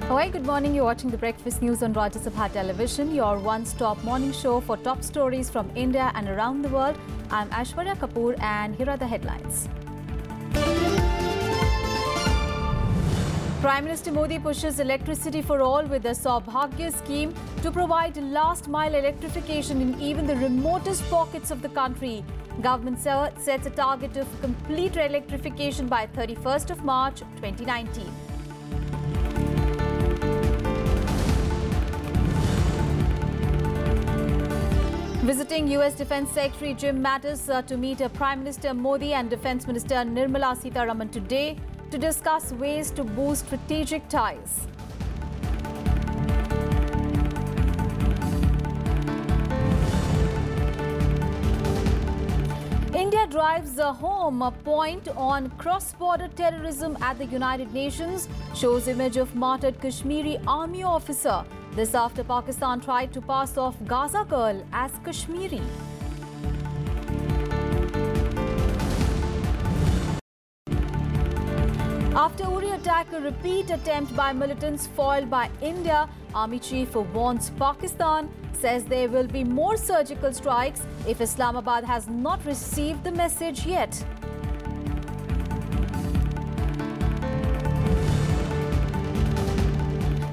Hi, good morning. You're watching the Breakfast News on Rajya Sabha television, your one-stop morning show for top stories from India and around the world. I'm Aishwarya Kapoor and here are the headlines. Prime Minister Modi pushes electricity for all with the Saubhagya scheme to provide last-mile electrification in even the remotest pockets of the country. Government sets a target of complete electrification by 31st of March 2019. Visiting US Defence Secretary Jim Mattis to meet Prime Minister Modi and Defence Minister Nirmala Sitharaman today to discuss ways to boost strategic ties. India drives home a point on cross-border terrorism at the United Nations, shows image of martyred Kashmiri army officer. This after Pakistan tried to pass off Gaza girl as Kashmiri. After Uri attack, a repeat attempt by militants foiled by India, Army Chief warns Pakistan, says there will be more surgical strikes if Islamabad has not received the message yet.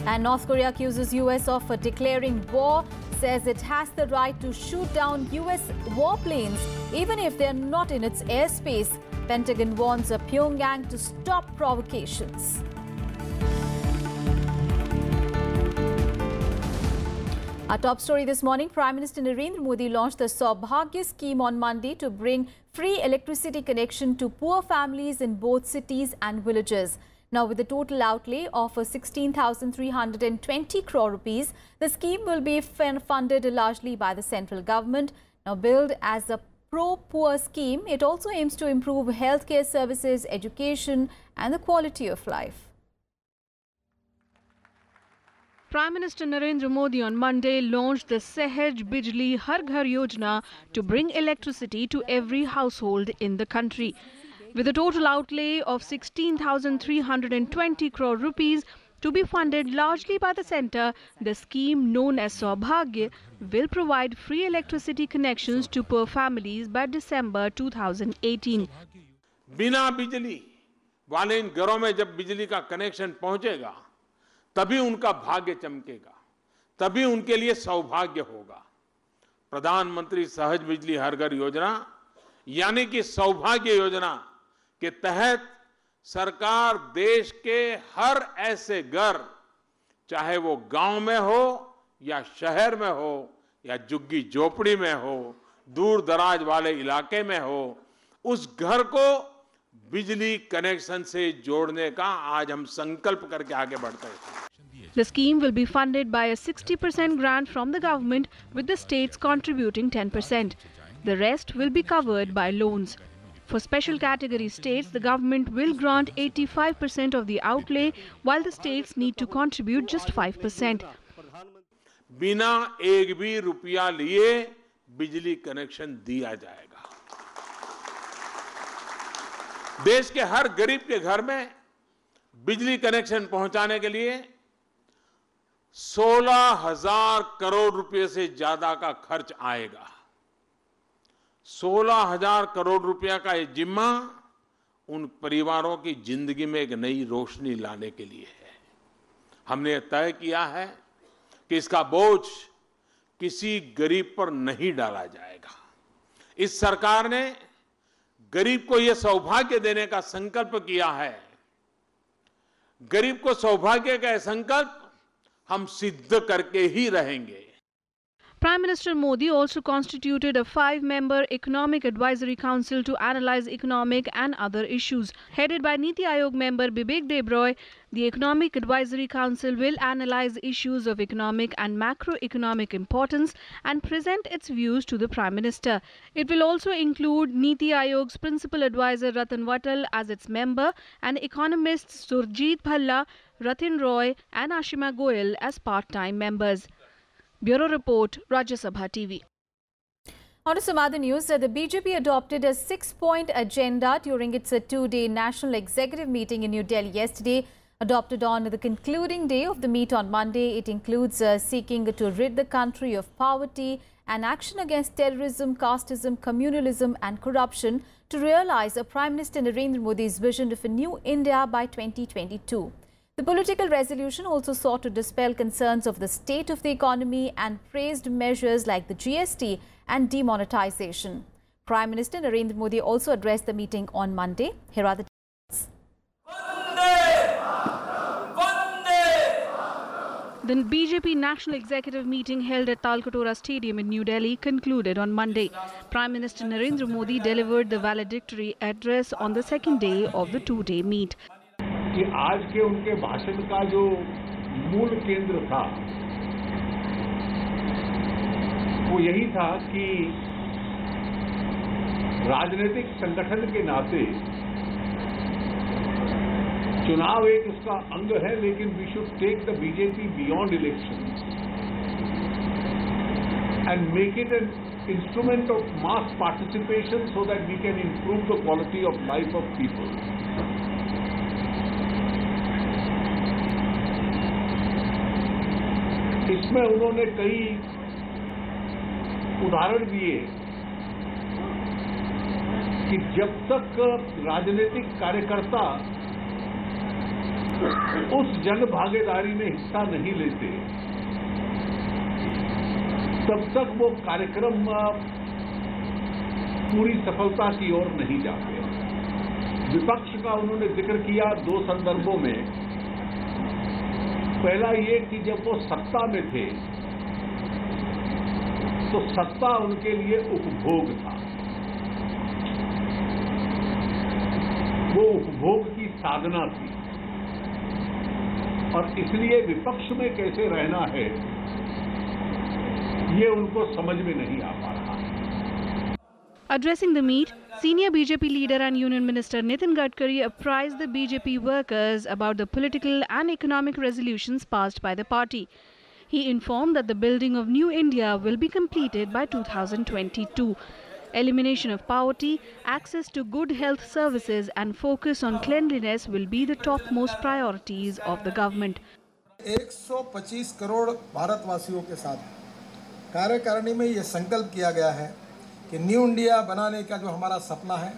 And North Korea accuses US of declaring war, says it has the right to shoot down US warplanes even if they're not in its airspace. Pentagon warns Pyongyang to stop provocations. Our top story this morning, Prime Minister Narendra Modi launched the Saubhagya scheme on Monday to bring free electricity connection to poor families in both cities and villages. Now, with a total outlay of 16,320 crore rupees, the scheme will be funded largely by the central government. Now, billed as a pro-poor scheme, it also aims to improve healthcare services, education and the quality of life. Prime Minister Narendra Modi on Monday launched the Sehaj Bijli Har Ghar Yojana to bring electricity to every household in the country. With a total outlay of 16,320 crore rupees to be funded largely by the centre, the scheme known as Saubhagya will provide free electricity connections to poor families by December 2018. बिना बिजली वाले इन घरों में जब बिजली का connection पहुंचेगा, तभी उनका भाग्य चमकेगा, तभी उनके लिए सौभाग्य होगा। प्रधानमंत्री सहज बिजली हर घर योजना यानी कि सौभाग्य योजना के तहत सरकार देश के हर ऐसे घर, चाहे वो गांव में हो या शहर में हो या झुग्गी झोपड़ी में हो, दूर दराज वाले इलाके में हो, उस घर को बिजली कनेक्शन से जोड़ने का आज हम संकल्प करके आगे बढ़ते हैं। The scheme will be funded by a 60% grant from the government, with the states contributing 10%. The rest will be covered by loans. For special category states, the government will grant 85% of the outlay, while the states need to contribute just 5%. बिना एक भी रुपया लिए बिजली connection दिया जाएगा। देश के हर गरीब के घर में बिजली कनेक्शन पहुंचाने के लिए 16,000 करोड़ रुपए से ज्यादा का खर्च आएगा। 16,000 करोड़ रुपया का ये जिम्मा उन परिवारों की जिंदगी में एक नई रोशनी लाने के लिए है। हमने तय किया है कि इसका बोझ किसी गरीब पर नहीं डाला जाएगा। इस सरकार ने गरीब को यह सौभाग्य देने का संकल्प किया है। गरीब को सौभाग्य का संकल्प हम सिद्ध करके ही रहेंगे। Prime Minister Modi also constituted a 5-member Economic Advisory Council to analyze economic and other issues. Headed by Niti Aayog member Bibek Debroy, the Economic Advisory Council will analyze issues of economic and macroeconomic importance and present its views to the Prime Minister. It will also include Niti Aayog's principal advisor Ratan Vatal as its member and economists Surjit Bhalla, Ratin Roy and Ashima Goyal as part-time members. Bureau Report, Rajya Sabha TV. On to some other news, the BJP adopted a 6-point agenda during its two-day national executive meeting in New Delhi yesterday. Adopted on the concluding day of the meet on Monday, it includes seeking to rid the country of poverty and action against terrorism, casteism, communalism and corruption to realize Prime Minister Narendra Modi's vision of a new India by 2022. The political resolution also sought to dispel concerns of the state of the economy and praised measures like the GST and demonetization. Prime Minister Narendra Modi also addressed the meeting on Monday. Here are the details. The BJP National Executive meeting held at Talkatore Stadium in New Delhi concluded on Monday. Prime Minister Narendra Modi delivered the valedictory address on the second day of the two-day meet. कि आज के उनके भाषण का जो मूल केंद्र था वो यही था कि राजनीतिक संगठन के नाते चुनाव एक उसका अंग है, लेकिन we should take the BJP beyond election and make it an instrument of mass participation so that we can improve the quality of life of people. इसमें उन्होंने कई उदाहरण दिए कि जब तक राजनीतिक कार्यकर्ता उस जन भागीदारी में हिस्सा नहीं लेते तब तक वो कार्यक्रम पूरी सफलता की ओर नहीं जाते. विपक्ष का उन्होंने जिक्र किया दो संदर्भों में. पहला ये कि जब वो सत्ता में थे तो सत्ता उनके लिए उपभोग था. वो उपभोग की साधना थी और इसलिए विपक्ष में कैसे रहना है ये उनको समझ में नहीं आ पा रहा. Addressing the meet, senior BJP leader and Union Minister Nitin Gadkari apprised the BJP workers about the political and economic resolutions passed by the party. He informed that the building of New India will be completed by 2022. Elimination of poverty, access to good health services and focus on cleanliness will be the topmost priorities of the government. 125 crore भारतवासियों के साथ कार्यकारिणी में ये संकल्प किया गया है कि न्यू इंडिया बनाने का जो हमारा सपना है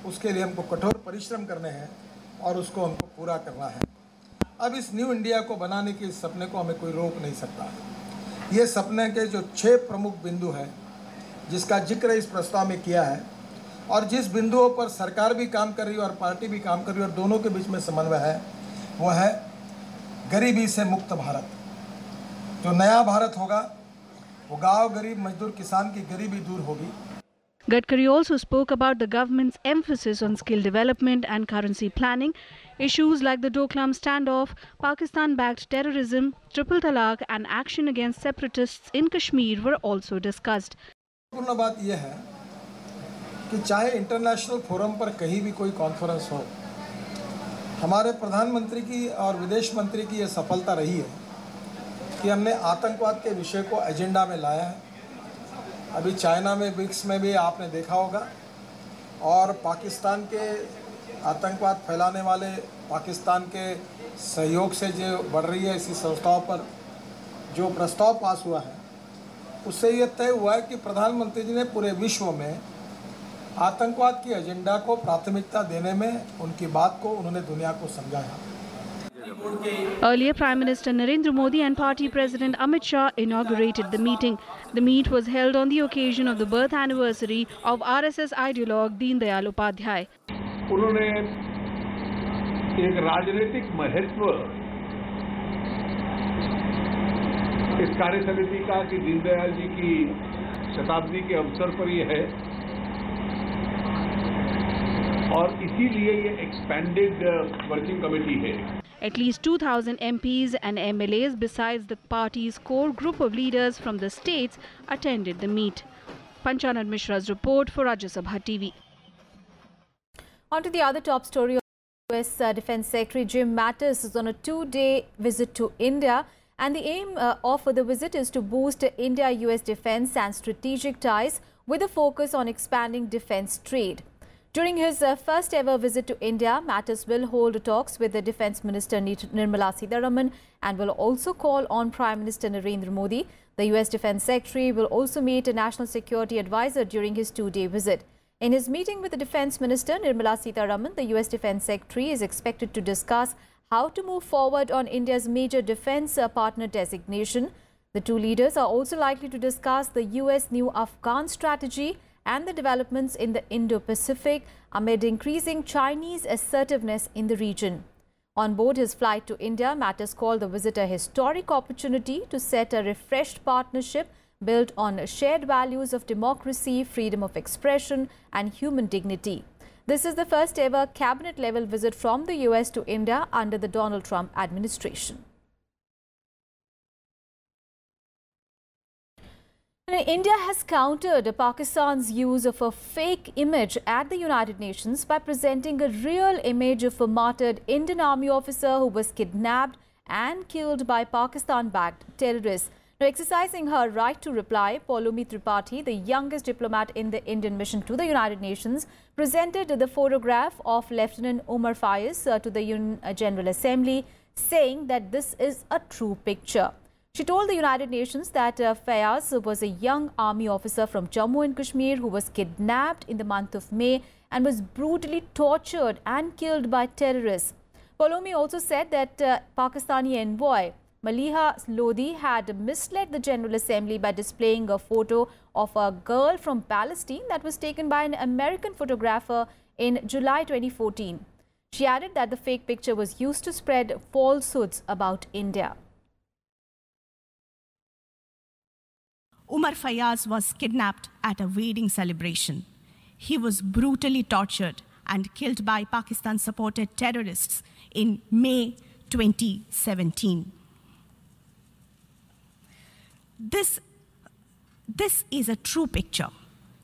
उसके लिए हमको कठोर परिश्रम करने हैं और उसको हमको पूरा करना है. अब इस न्यू इंडिया को बनाने के इस सपने को हमें कोई रोक नहीं सकता. ये सपने के जो 6 प्रमुख बिंदु हैं जिसका जिक्र इस प्रस्ताव में किया है और जिस बिंदुओं पर सरकार भी काम कर रही है और पार्टी भी काम कर रही है और दोनों के बीच में समन्वय है, वो है गरीबी से मुक्त भारत. जो नया भारत होगा वो गांव गरीब मजदूर किसान की गरीबी दूर होगी. Gadkari also spoke about the government's emphasis on skill development and currency planning. Issues like the Doklam standoff, Pakistan-backed terrorism, triple talaq and action against separatists in Kashmir were also discussed. पूर्ण बात यह है कि चाहे international forum पर कहीं भी कोई कॉन्फ्रेंस हो, हमारे प्रधानमंत्री की और विदेश मंत्री की यह सफलता रही है कि हमने आतंकवाद के विषय को एजेंडा में लाया है. अभी चाइना में ब्रिक्स में भी आपने देखा होगा और पाकिस्तान के आतंकवाद फैलाने वाले पाकिस्तान के सहयोग से जो बढ़ रही है ऐसी संस्थाओं पर जो प्रस्ताव पास हुआ है उससे ये तय हुआ है कि प्रधानमंत्री जी ने पूरे विश्व में आतंकवाद की एजेंडा को प्राथमिकता देने में उनकी बात को उन्होंने दुनिया को समझाया. Earlier, Prime Minister Narendra Modi and Party President Amit Shah inaugurated the meeting. The meet was held on the occasion of the birth anniversary of RSS ideologue Deen Dayal Upadhyay. उन्होंने एक राजनीतिक महत्व इस कार्य समिति का कि दीनदयाल जी की शताब्दी के अवसर पर यह है और इसीलिए ये एक्सपेंडेड वर्किंग कमेटी है. At least 2,000 MPs and MLAs besides the party's core group of leaders from the states attended the meet. Panchanad Mishra's report for Rajya Sabha TV. On to the other top story. US Defense Secretary Jim Mattis is on a 2-day visit to India, and the aim of the visit is to boost India-US defense and strategic ties with a focus on expanding defense trade. During his first ever visit to India, Mattis will hold talks with the Defence Minister Nirmala Sitharaman and will also call on Prime Minister Narendra Modi. The US Defence Secretary will also meet a National Security Advisor during his two-day visit. In his meeting with the Defence Minister Nirmala Sitharaman, the US Defence Secretary is expected to discuss how to move forward on India's major defence partner designation. The two leaders are also likely to discuss the US new Afghan strategy and the developments in the Indo-Pacific amid increasing Chinese assertiveness in the region. On board his flight to India, Mattis called the visit a historic opportunity to set a refreshed partnership built on shared values of democracy, freedom of expression and human dignity. This is the first ever cabinet-level visit from the US to India under the Donald Trump administration. India has countered Pakistan's use of a fake image at the United Nations by presenting a real image of a martyred Indian Army officer who was kidnapped and killed by Pakistan-backed terrorists. Now, exercising her right to reply, Poulomi Tripathi, the youngest diplomat in the Indian mission to the United Nations, presented the photograph of Lieutenant Umar Faiz to the UN General Assembly, saying that this is a true picture. She told the United Nations that Fayaz was a young army officer from Jammu and Kashmir who was kidnapped in the month of May and was brutally tortured and killed by terrorists. Poulomi also said that Pakistani envoy Maliha Lodi had misled the General Assembly by displaying a photo of a girl from Palestine that was taken by an American photographer in July 2014. She added that the fake picture was used to spread falsehoods about India. Umar Fayaz was kidnapped at a wedding celebration. He was brutally tortured and killed by Pakistan-supported terrorists in May 2017. This is a true picture.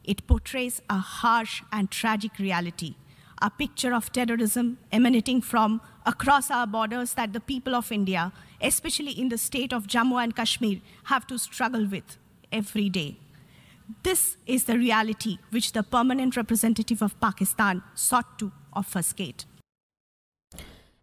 It portrays a harsh and tragic reality, a picture of terrorism emanating from across our borders that the people of India, especially in the state of Jammu and Kashmir, have to struggle with every day. This is the reality which the permanent representative of Pakistan sought to obfuscate.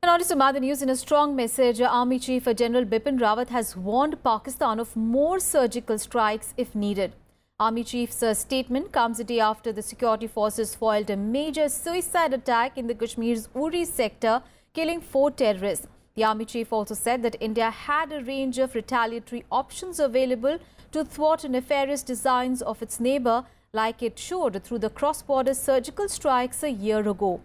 And on to some other news. In a strong message, Army Chief General Bipin Rawat has warned Pakistan of more surgical strikes if needed. Army Chief's statement comes a day after the security forces foiled a major suicide attack in the Kashmir's Uri sector, killing 4 terrorists. The Army Chief also said that India had a range of retaliatory options available to thwart nefarious designs of its neighbour, like it showed through the cross-border surgical strikes a year ago.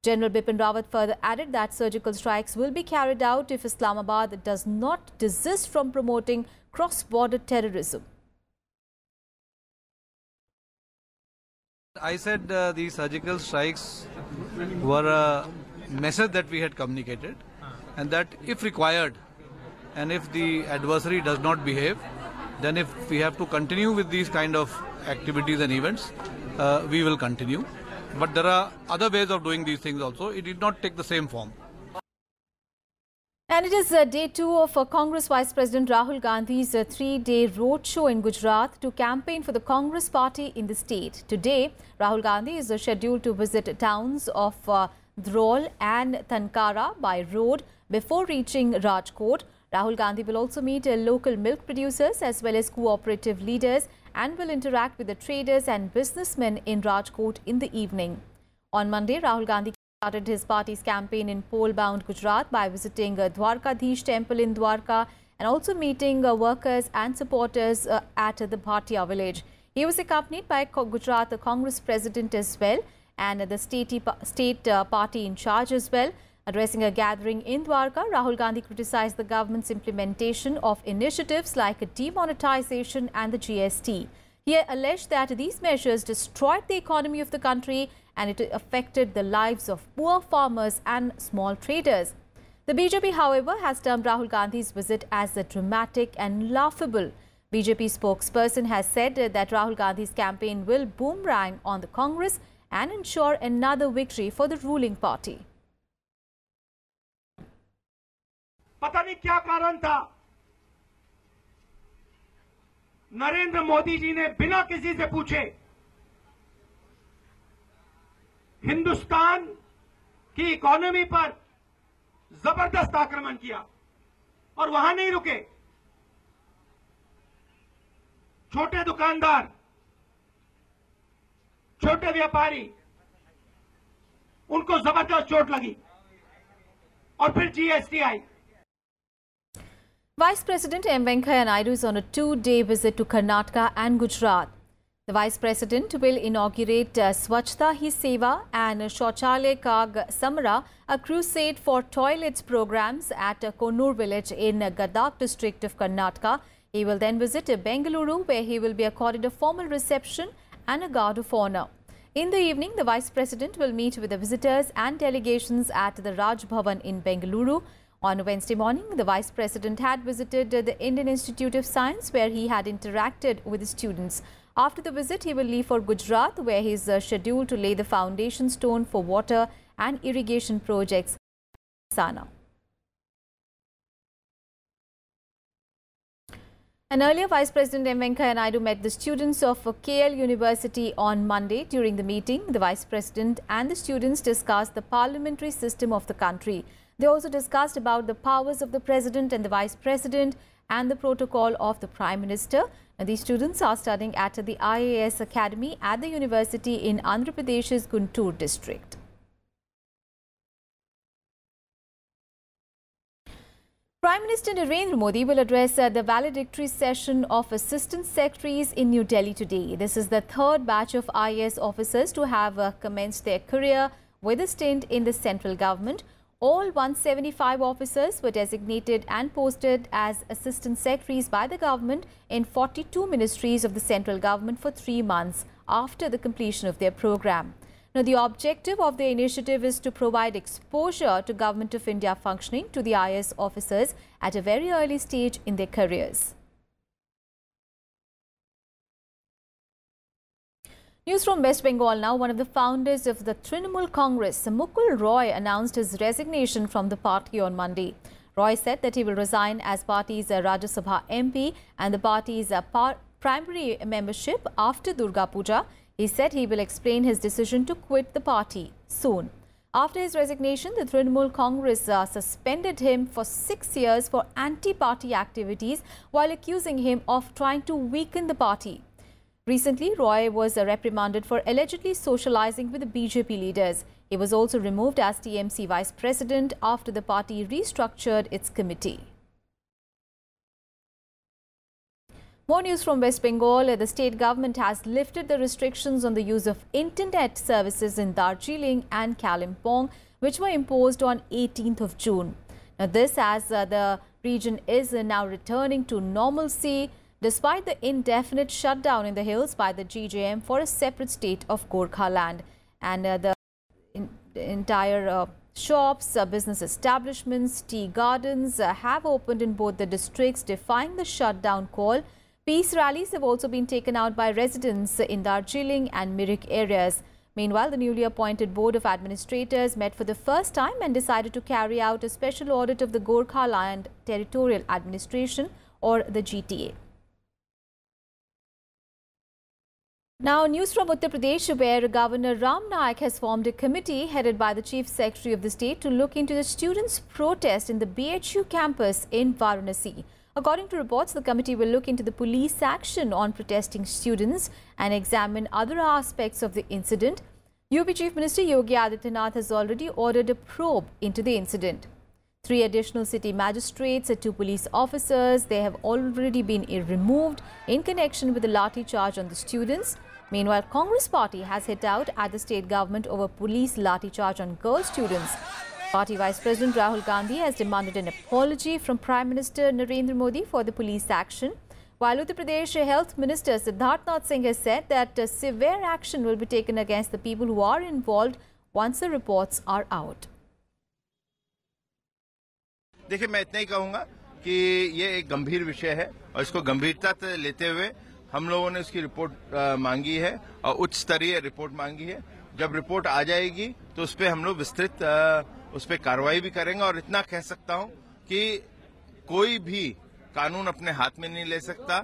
General Bipin Rawat further added that surgical strikes will be carried out if Islamabad does not desist from promoting cross-border terrorism. I said the surgical strikes were a message that we had communicated, and that if required and if the adversary does not behave, then if we have to continue with these kind of activities and events, we will continue. But there are other ways of doing these things also. It did not take the same form. And it is day 2 of Congress Vice President Rahul Gandhi's 3-day roadshow in Gujarat to campaign for the Congress party in the state. Today, Rahul Gandhi is scheduled to visit towns of Dhrol and Tankara by road before reaching Rajkot. Rahul Gandhi will also meet local milk producers as well as cooperative leaders and will interact with the traders and businessmen in Rajkot in the evening. On Monday, Rahul Gandhi started his party's campaign in pole-bound Gujarat by visiting Dwarkadhish temple in Dwarka and also meeting workers and supporters at the Bhatia village. He was accompanied by Gujarat Congress president as well and the state party in charge as well. Addressing a gathering in Dwarka, Rahul Gandhi criticized the government's implementation of initiatives like demonetization and the GST. He alleged that these measures destroyed the economy of the country and it affected the lives of poor farmers and small traders. The BJP, however, has termed Rahul Gandhi's visit as dramatic and laughable. BJP spokesperson has said that Rahul Gandhi's campaign will boomerang on the Congress and ensure another victory for the ruling party. पता नहीं क्या कारण था, नरेंद्र मोदी जी ने बिना किसी से पूछे हिंदुस्तान की इकोनॉमी पर जबरदस्त आक्रमण किया और वहां नहीं रुके। छोटे दुकानदार, छोटे व्यापारी, उनको जबरदस्त चोट लगी और फिर GST I. Vice President M Venkaiah Naidu is on a two-day visit to Karnataka and Gujarat. The Vice President will inaugurate Swachhta Hi Seva and Shauchalay Kag Samra, a crusade for toilets programs at Konur village in Gadag district of Karnataka. He will then visit Bengaluru, where he will be accorded a formal reception and a guard of honor. In the evening, the Vice President will meet with the visitors and delegations at the Raj Bhavan in Bengaluru. On Wednesday morning, the Vice President had visited the Indian Institute of Science, where he had interacted with the students. After the visit, he will leave for Gujarat, where he is scheduled to lay the foundation stone for water and irrigation projects. Sana. And earlier, Vice President M Venkaiah Naidu met the students of KL University on Monday. During the meeting, the Vice President and the students discussed the parliamentary system of the country. They also discussed about the powers of the President and the Vice President and the protocol of the Prime Minister. And these students are studying at the IAS Academy at the university in Andhra Pradesh's Guntur district. Prime Minister Narendra Modi will address the valedictory session of Assistant Secretaries in New Delhi today. This is the third batch of IAS officers to have commenced their career with a stint in the central government. All 175 officers were designated and posted as Assistant Secretaries by the government in 42 ministries of the central government for 3 months after the completion of their program. Now, the objective of the initiative is to provide exposure to Government of India functioning to the IAS officers at a very early stage in their careers. News from West Bengal now. One of the founders of the Trinamool Congress, Mukul Roy, announced his resignation from the party on Monday. Roy said that he will resign as party's Rajya Sabha MP and the party's primary membership after Durga Puja. He said he will explain his decision to quit the party soon. After his resignation, the Trinamool Congress suspended him for 6 years for anti-party activities while accusing him of trying to weaken the party. Recently, Roy was reprimanded for allegedly socializing with the BJP leaders. He was also removed as TMC Vice President after the party restructured its committee. More news from West Bengal. The state government has lifted the restrictions on the use of internet services in Darjeeling and Kalimpong, which were imposed on 18th of June. Now, this as the region is now returning to normalcy, despite the indefinite shutdown in the hills by the GJM for a separate state of Gorkhaland. And the entire shops, business establishments, tea gardens have opened in both the districts, defying the shutdown call. Peace rallies have also been taken out by residents in Darjeeling and Mirik areas. Meanwhile, the newly appointed Board of Administrators met for the first time and decided to carry out a special audit of the Gorkhaland Territorial Administration, or the GTA. Now, news from Uttar Pradesh, where Governor Ram Naik has formed a committee headed by the Chief Secretary of the state to look into the students' protest in the BHU campus in Varanasi. According to reports, the committee will look into the police action on protesting students and examine other aspects of the incident. UP Chief Minister Yogi Adityanath has already ordered a probe into the incident. 3 additional city magistrates, 2 police officers, they have already been removed in connection with the lathi charge on the students. Meanwhile, Congress party has hit out at the state government over police lathi charge on girl students. Party Vice President Rahul Gandhi has demanded an apology from Prime Minister Narendra Modi for the police action, while Uttar Pradesh Health Minister Siddharth Singh has said that severe action will be taken against the people who are involved once the reports are out. देखिए, मैं इतना ही कहूंगा कि ये एक गंभीर विषय है और इसको गंभीरता से लेते हुए हम लोगों ने इसकी रिपोर्ट मांगी है और उच्च स्तरीय रिपोर्ट मांगी है। जब रिपोर्ट आ जाएगी तो उस पर हम लोग विस्तृत उस पर कार्रवाई भी करेंगे और इतना कह सकता हूं कि कोई भी कानून अपने हाथ में नहीं ले सकता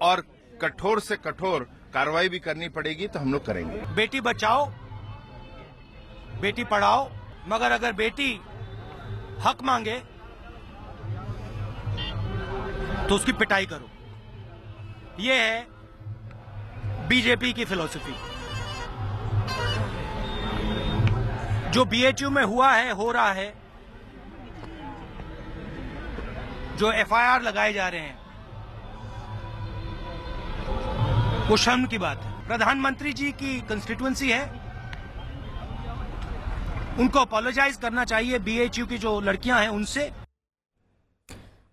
और कठोर से कठोर कार्रवाई भी करनी पड़ेगी तो हम लोग करेंगे। बेटी बचाओ बेटी पढ़ाओ, मगर अगर बेटी हक मांगे तो उसकी पिटाई करो। ये है बीजेपी की फिलॉसफी। जो बीएचयू में हुआ है, हो रहा है, जो एफआईआर लगाए जा रहे हैं, वो शर्म की बात है। प्रधानमंत्री जी की कंस्टिट्यूएंसी है, उनको अपोलोजाइज करना चाहिए बीएचयू की जो लड़कियां हैं उनसे।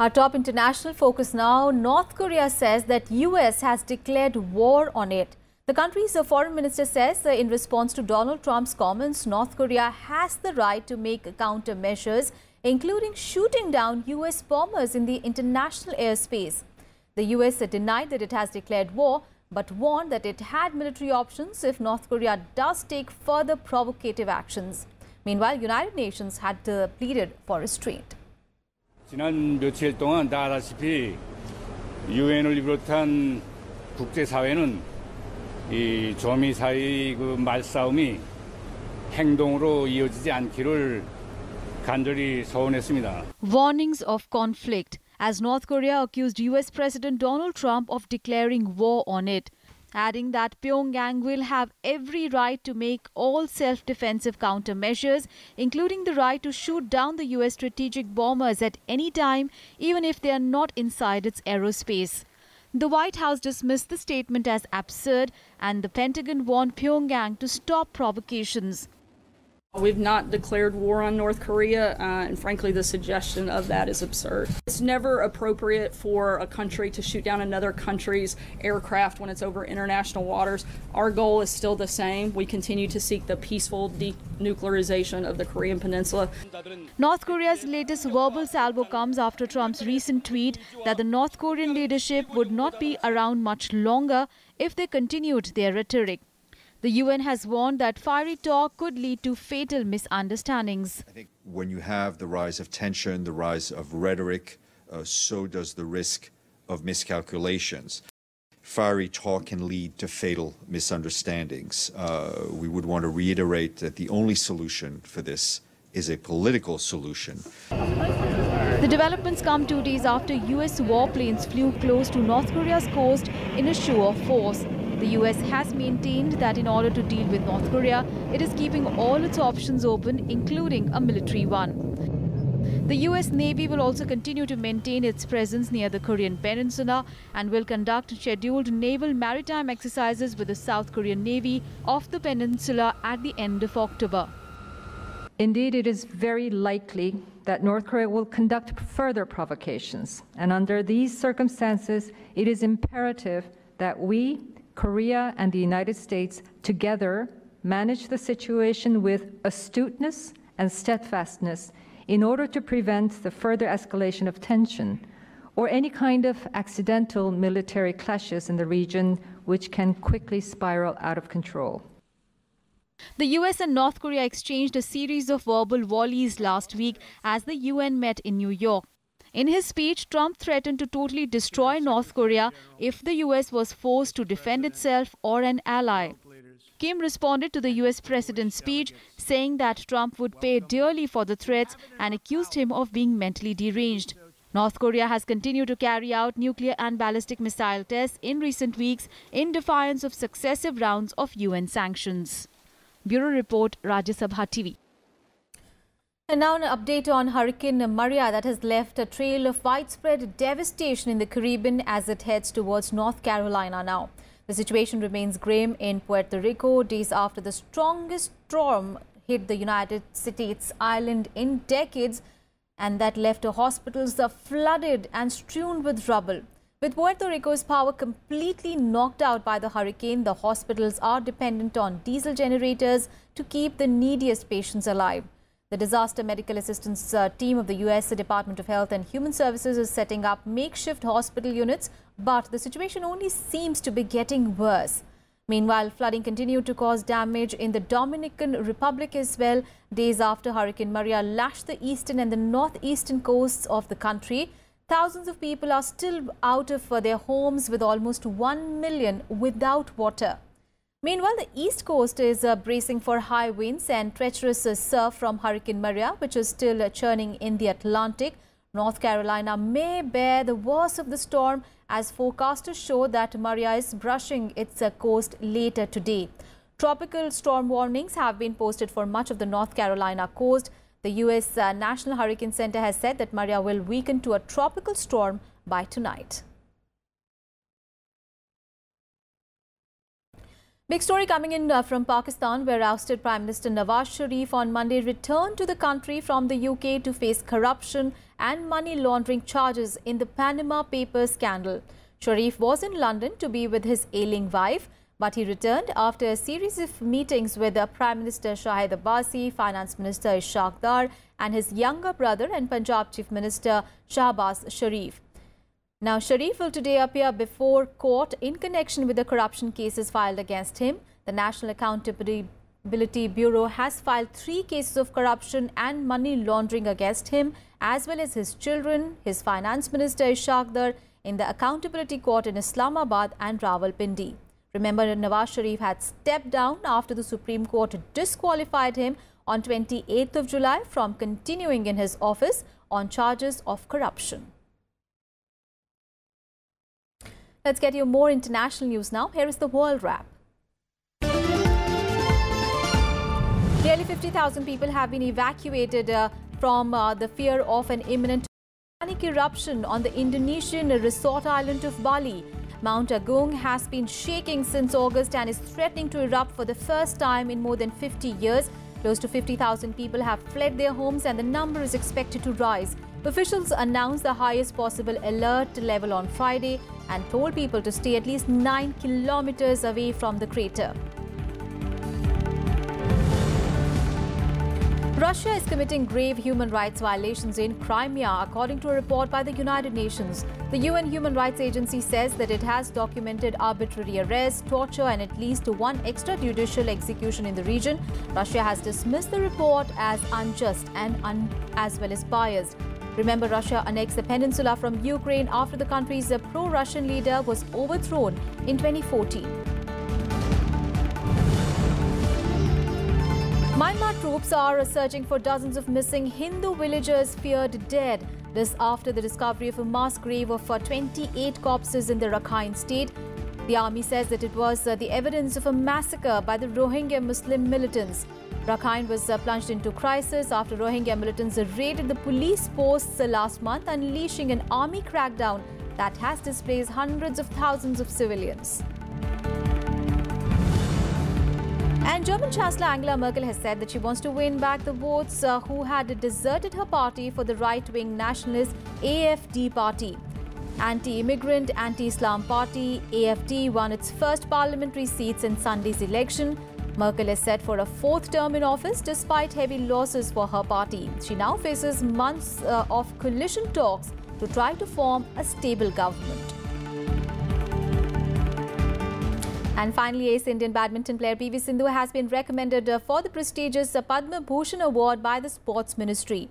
Our top international focus now. North Korea says that US has declared war on it. The country's foreign minister says in response to Donald Trump's comments, North Korea has the right to make countermeasures, including shooting down US bombers in the international airspace. The US denied that it has declared war, but warned that it had military options if North Korea does take further provocative actions. Meanwhile, United Nations had pleaded for restraint. 지난 며칠 동안 다 알다시피 유엔을 비롯한 국제사회는 이 조미 사이 그 말싸움이 행동으로 이어지지 않기를 간절히 소원했습니다. Warnings of conflict as North Korea accused US President Donald Trump of declaring war on it, adding that Pyongyang will have every right to make all self-defensive countermeasures, including the right to shoot down the US strategic bombers at any time, even if they are not inside its aerospace. The White House dismissed the statement as absurd, and the Pentagon warned Pyongyang to stop provocations. We've not declared war on North Korea, and frankly, the suggestion of that is absurd. It's never appropriate for a country to shoot down another country's aircraft when it's over international waters. Our goal is still the same. We continue to seek the peaceful denuclearization of the Korean Peninsula. North Korea's latest verbal salvo comes after Trump's recent tweet that the North Korean leadership would not be around much longer if they continued their rhetoric. The UN has warned that fiery talk could lead to fatal misunderstandings. I think when you have the rise of tension, the rise of rhetoric, so does the risk of miscalculations. Fiery talk can lead to fatal misunderstandings. We would want to reiterate that the only solution for this is a political solution. The developments come 2 days after US warplanes flew close to North Korea's coast in a show of force. The US has maintained that in order to deal with North Korea, it is keeping all its options open, including a military one. The US Navy will also continue to maintain its presence near the Korean Peninsula and will conduct scheduled naval maritime exercises with the South Korean Navy off the peninsula at the end of October. Indeed, it is very likely that North Korea will conduct further provocations. And under these circumstances, it is imperative that we, Korea and the United States, together manage the situation with astuteness and steadfastness in order to prevent the further escalation of tension or any kind of accidental military clashes in the region which can quickly spiral out of control. The US and North Korea exchanged a series of verbal volleys last week as the UN met in New York. In his speech, Trump threatened to totally destroy North Korea if the US was forced to defend itself or an ally. Kim responded to the US president's speech, saying that Trump would pay dearly for the threats and accused him of being mentally deranged. North Korea has continued to carry out nuclear and ballistic missile tests in recent weeks in defiance of successive rounds of UN sanctions. Bureau Report, Rajya Sabha TV. And now an update on Hurricane Maria that has left a trail of widespread devastation in the Caribbean as it heads towards North Carolina now. The situation remains grim in Puerto Rico days after the strongest storm hit the United States island in decades, and that left hospitals flooded and strewn with rubble. With Puerto Rico's power completely knocked out by the hurricane, the hospitals are dependent on diesel generators to keep the neediest patients alive. The Disaster Medical Assistance team of the U.S. Department of Health and Human Services is setting up makeshift hospital units, but the situation only seems to be getting worse. Meanwhile, flooding continued to cause damage in the Dominican Republic as well, days after Hurricane Maria lashed the eastern and the northeastern coasts of the country. Thousands of people are still out of their homes, with almost 1 million without water. Meanwhile, the East Coast is bracing for high winds and treacherous surf from Hurricane Maria, which is still churning in the Atlantic. North Carolina may bear the worst of the storm as forecasters show that Maria is brushing its coast later today. Tropical storm warnings have been posted for much of the North Carolina coast. The U.S. National Hurricane Center has said that Maria will weaken to a tropical storm by tonight. Big story coming in from Pakistan, where ousted Prime Minister Nawaz Sharif on Monday returned to the country from the UK to face corruption and money laundering charges in the Panama Papers scandal. Sharif was in London to be with his ailing wife, but he returned after a series of meetings with Prime Minister Shahid Abbasi, Finance Minister Ishaq Dar and his younger brother and Punjab Chief Minister Shahbaz Sharif. Now, Sharif will today appear before court in connection with the corruption cases filed against him. The National Accountability Bureau has filed 3 cases of corruption and money laundering against him, as well as his children, his Finance Minister Ishaq Dar, in the Accountability Court in Islamabad and Rawalpindi. Remember, Nawaz Sharif had stepped down after the Supreme Court disqualified him on 28th of July from continuing in his office on charges of corruption. Let's get you more international news now. Here is the World Wrap. Nearly 50,000 people have been evacuated from the fear of an imminent volcanic eruption on the Indonesian resort island of Bali. Mount Agung has been shaking since August and is threatening to erupt for the first time in more than 50 years. Close to 50,000 people have fled their homes and the number is expected to rise. Officials announced the highest possible alert level on Friday and told people to stay at least 9 kilometers away from the crater. Russia is committing grave human rights violations in Crimea, according to a report by the United Nations. The UN Human Rights Agency says that it has documented arbitrary arrests, torture and at least 1 extrajudicial execution in the region. Russia has dismissed the report as unjust and as well as biased. Remember, Russia annexed the peninsula from Ukraine after the country's pro-Russian leader was overthrown in 2014. Myanmar troops are searching for dozens of missing Hindu villagers feared dead. This after the discovery of a mass grave of 28 corpses in the Rakhine state. The army says that it was the evidence of a massacre by the Rohingya Muslim militants. Rakhine was plunged into crisis after Rohingya militants raided the police posts last month, unleashing an army crackdown that has displaced hundreds of thousands of civilians. And German Chancellor Angela Merkel has said that she wants to win back the votes who had deserted her party for the right-wing nationalist AfD party. Anti-immigrant, anti-Islam party AfD won its first parliamentary seats in Sunday's election. Merkel is set for a 4th term in office despite heavy losses for her party. She now faces months of coalition talks to try to form a stable government. And finally, ace Indian badminton player PV Sindhu has been recommended for the prestigious Padma Bhushan Award by the Sports Ministry.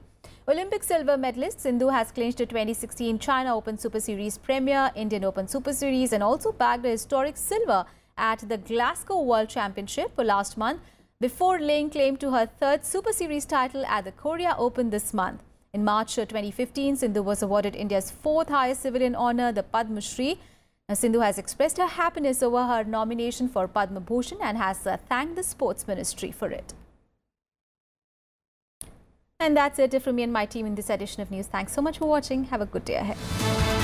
Olympic silver medalist Sindhu has clinched a 2016 China Open Super Series Premier, Indian Open Super Series and also bagged a historic silver at the Glasgow World Championship last month before laying claim to her 3rd Super Series title at the Korea Open this month. In March 2015, Sindhu was awarded India's 4th highest civilian honour, the Padma Shri. Sindhu has expressed her happiness over her nomination for Padma Bhushan and has thanked the Sports Ministry for it. And that's it from me and my team in this edition of news. Thanks so much for watching. Have a good day ahead.